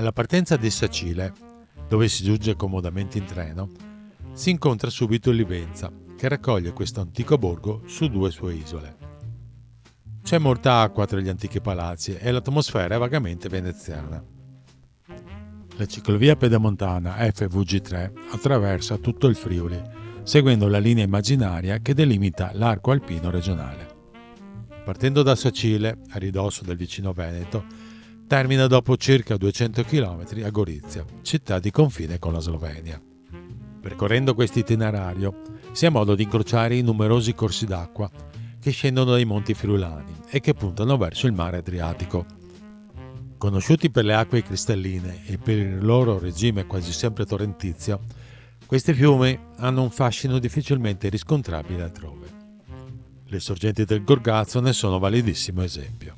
Alla partenza di Sacile, dove si giunge comodamente in treno, si incontra subito il Livenza, che raccoglie questo antico borgo su 2 sue isole. C'è molta acqua tra gli antichi palazzi e l'atmosfera è vagamente veneziana. La ciclovia pedemontana FVG3 attraversa tutto il Friuli, seguendo la linea immaginaria che delimita l'arco alpino regionale. Partendo da Sacile, a ridosso del vicino Veneto, termina dopo circa 200 km a Gorizia, città di confine con la Slovenia. Percorrendo questo itinerario si ha modo di incrociare i numerosi corsi d'acqua che scendono dai monti friulani e che puntano verso il mare Adriatico. Conosciuti per le acque cristalline e per il loro regime quasi sempre torrentizio, questi fiumi hanno un fascino difficilmente riscontrabile altrove. Le sorgenti del Gorgazzo ne sono validissimo esempio.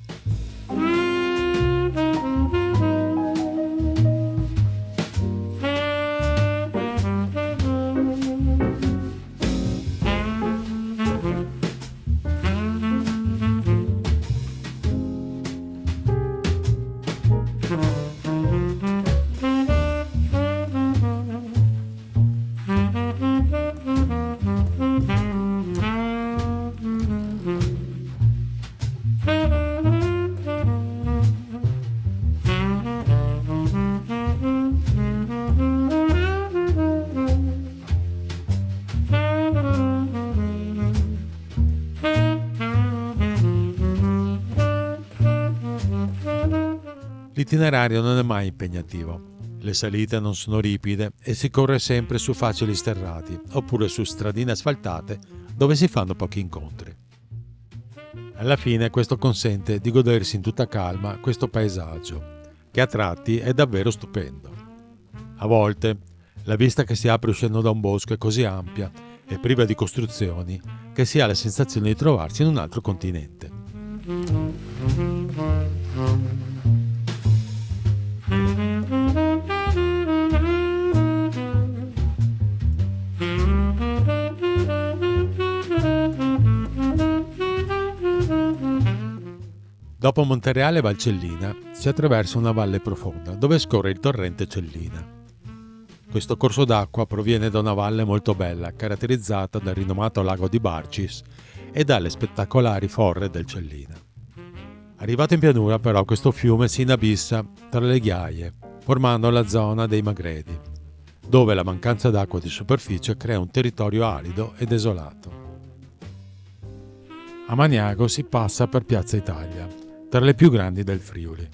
L'itinerario non è mai impegnativo. Le salite non sono ripide e si corre sempre su facili sterrati oppure su stradine asfaltate dove si fanno pochi incontri. Alla fine questo consente di godersi in tutta calma questo paesaggio, che a tratti è davvero stupendo. A volte la vista che si apre uscendo da un bosco è così ampia e priva di costruzioni che si ha la sensazione di trovarsi in un altro continente. Dopo Montereale e Valcellina si attraversa una valle profonda dove scorre il torrente Cellina. Questo corso d'acqua proviene da una valle molto bella caratterizzata dal rinomato lago di Barcis e dalle spettacolari forre del Cellina. Arrivato in pianura però questo fiume si inabissa tra le ghiaie formando la zona dei Magredi, dove la mancanza d'acqua di superficie crea un territorio arido e desolato. A Maniago si passa per Piazza Italia, tra le più grandi del Friuli,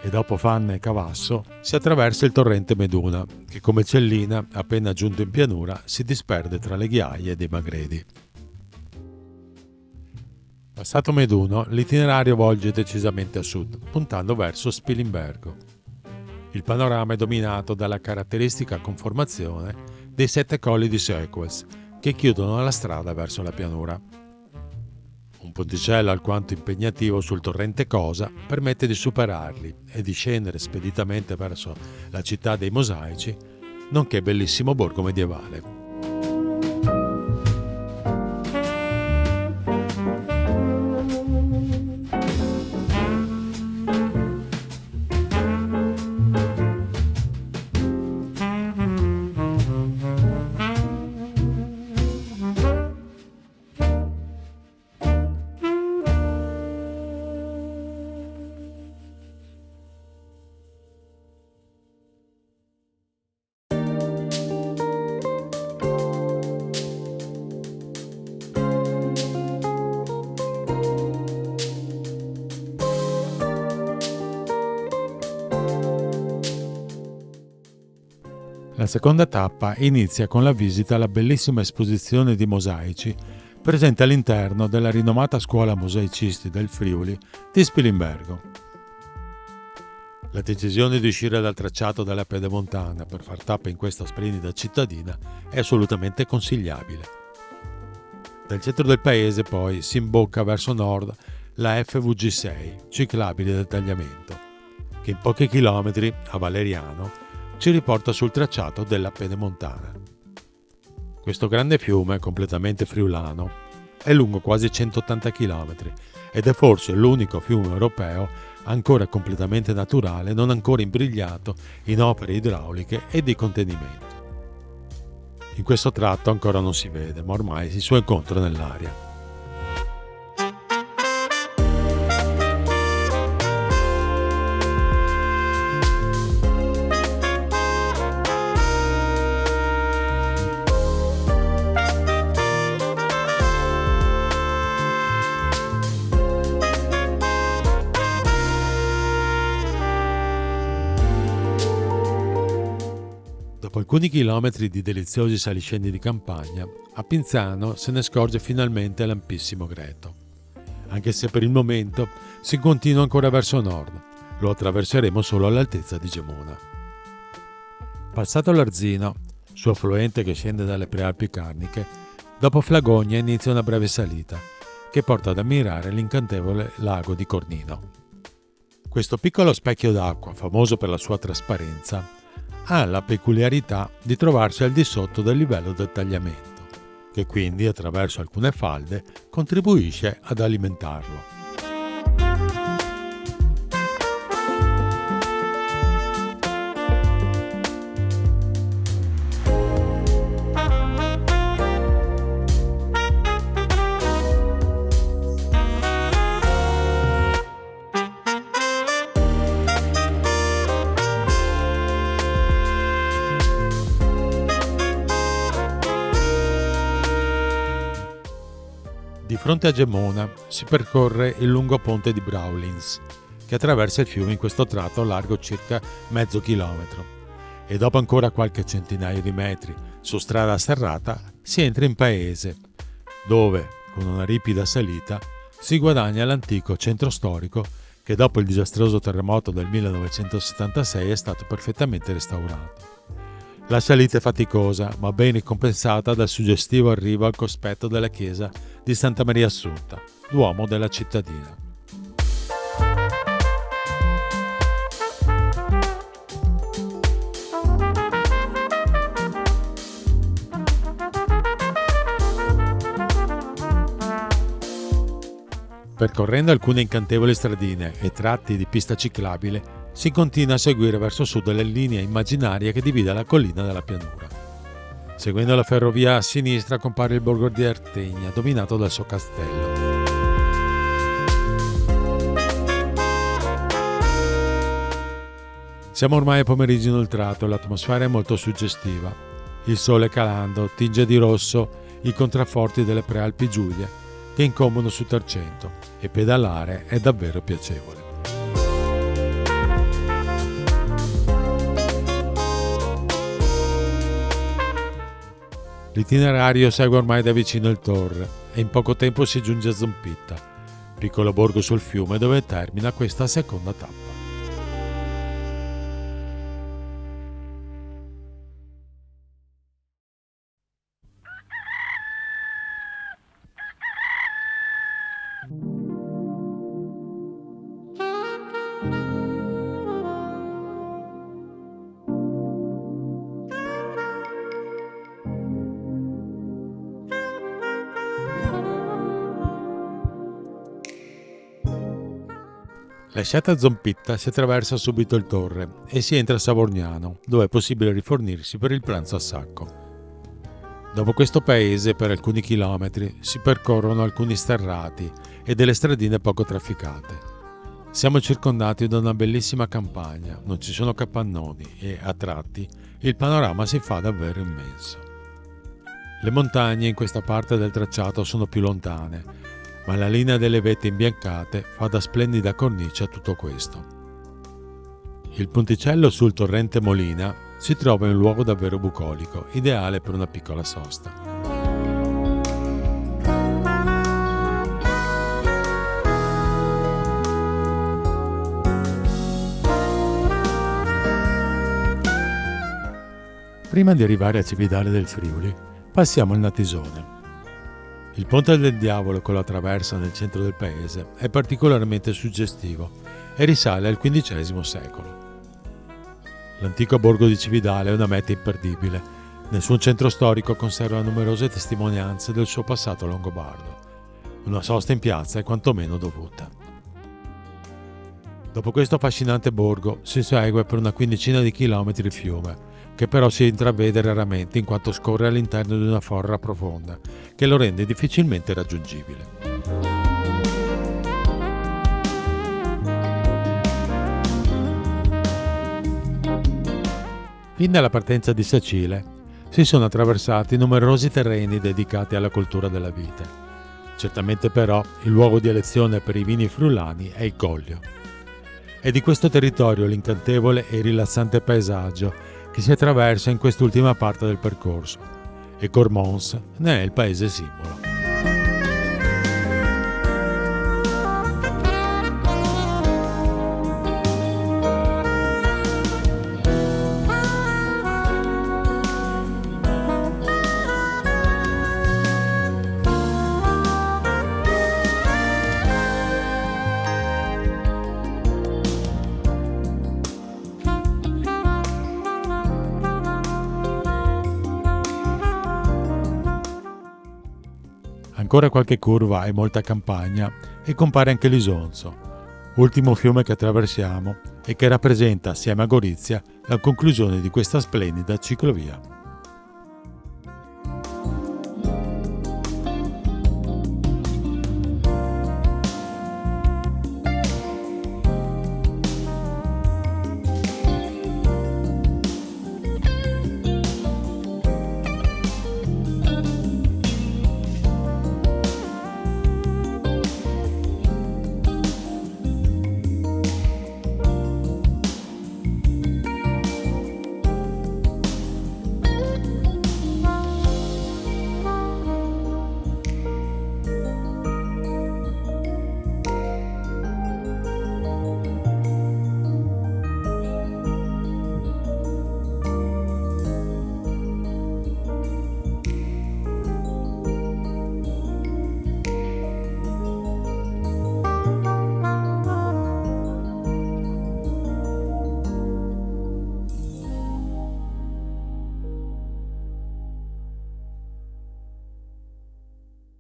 e dopo Fanne e Cavasso si attraversa il torrente Meduna, che come Cellina, appena giunto in pianura, si disperde tra le ghiaie dei Magredi. Passato Meduno, l'itinerario volge decisamente a sud, puntando verso Spilimbergo. Il panorama è dominato dalla caratteristica conformazione dei 7 colli di Sequez, che chiudono la strada verso la pianura. Un ponticello alquanto impegnativo sul torrente Cosa permette di superarli e di scendere speditamente verso la città dei mosaici, nonché bellissimo borgo medievale. La seconda tappa inizia con la visita alla bellissima esposizione di mosaici presente all'interno della rinomata scuola mosaicisti del Friuli di Spilimbergo. La decisione di uscire dal tracciato della pedemontana per far tappa in questa splendida cittadina è assolutamente consigliabile. Dal centro del paese poi si imbocca verso nord la FVG6, ciclabile del tagliamento, che in pochi chilometri, a Valeriano, ci riporta sul tracciato della pedemontana. Questo grande fiume, completamente friulano, è lungo quasi 180 km ed è forse l'unico fiume europeo ancora completamente naturale, non ancora imbrigliato in opere idrauliche e di contenimento. In questo tratto ancora non si vede, ma ormai il suo incontro nell'aria. Dopo alcuni chilometri di deliziosi saliscendi di campagna, a Pinzano se ne scorge finalmente l'ampissimo Greto. Anche se per il momento si continua ancora verso nord, lo attraverseremo solo all'altezza di Gemona. Passato l'Arzino, suo affluente che scende dalle Prealpi Carniche, dopo Flagogna inizia una breve salita che porta ad ammirare l'incantevole lago di Cornino. Questo piccolo specchio d'acqua, famoso per la sua trasparenza, ha la peculiarità di trovarsi al di sotto del livello del tagliamento, che quindi attraverso alcune falde contribuisce ad alimentarlo. Di fronte a Gemona si percorre il lungo ponte di Brouwlins, che attraversa il fiume in questo tratto largo circa mezzo chilometro, e dopo ancora qualche centinaio di metri su strada serrata si entra in paese, dove, con una ripida salita, si guadagna l'antico centro storico che dopo il disastroso terremoto del 1976 è stato perfettamente restaurato. La salita è faticosa, ma ben ricompensata dal suggestivo arrivo al cospetto della chiesa di Santa Maria Assunta, duomo della cittadina. Percorrendo alcune incantevoli stradine e tratti di pista ciclabile, si continua a seguire verso sud la linea immaginaria che divide la collina dalla pianura. Seguendo la ferrovia a sinistra compare il borgo di Artegna, dominato dal suo castello. Siamo ormai a pomeriggio inoltrato e l'atmosfera è molto suggestiva. Il sole calando tinge di rosso i contrafforti delle Prealpi Giulie che incombono su Tarcento e pedalare è davvero piacevole. L'itinerario segue ormai da vicino il Torre e in poco tempo si giunge a Zompitta, piccolo borgo sul fiume dove termina questa seconda tappa. Lasciata Zompitta si attraversa subito il Torre e si entra a Savorgnano, dove è possibile rifornirsi per il pranzo a sacco. Dopo questo paese, per alcuni chilometri, si percorrono alcuni sterrati e delle stradine poco trafficate. Siamo circondati da una bellissima campagna, non ci sono capannoni e, a tratti, il panorama si fa davvero immenso. Le montagne in questa parte del tracciato sono più lontane, ma la linea delle vette imbiancate fa da splendida cornice a tutto questo. Il ponticello sul torrente Molina si trova in un luogo davvero bucolico, ideale per una piccola sosta. Prima di arrivare a Cividale del Friuli, passiamo al Natisone. Il Ponte del Diavolo con la traversa nel centro del paese è particolarmente suggestivo e risale al XV secolo. L'antico borgo di Cividale è una meta imperdibile. Nel suo centro storico conserva numerose testimonianze del suo passato longobardo. Una sosta in piazza è quantomeno dovuta. Dopo questo affascinante borgo si segue per una quindicina di chilometri il fiume, che però si intravede raramente in quanto scorre all'interno di una forra profonda, che lo rende difficilmente raggiungibile. Fin dalla partenza di Sacile si sono attraversati numerosi terreni dedicati alla cultura della vite. Certamente però il luogo di elezione per i vini friulani è il Collio. È di questo territorio l'incantevole e rilassante paesaggio che si attraversa in quest'ultima parte del percorso, e Cormons ne è il paese simbolo. Ancora qualche curva e molta campagna e compare anche l'Isonzo, ultimo fiume che attraversiamo e che rappresenta, assieme a Gorizia, la conclusione di questa splendida ciclovia.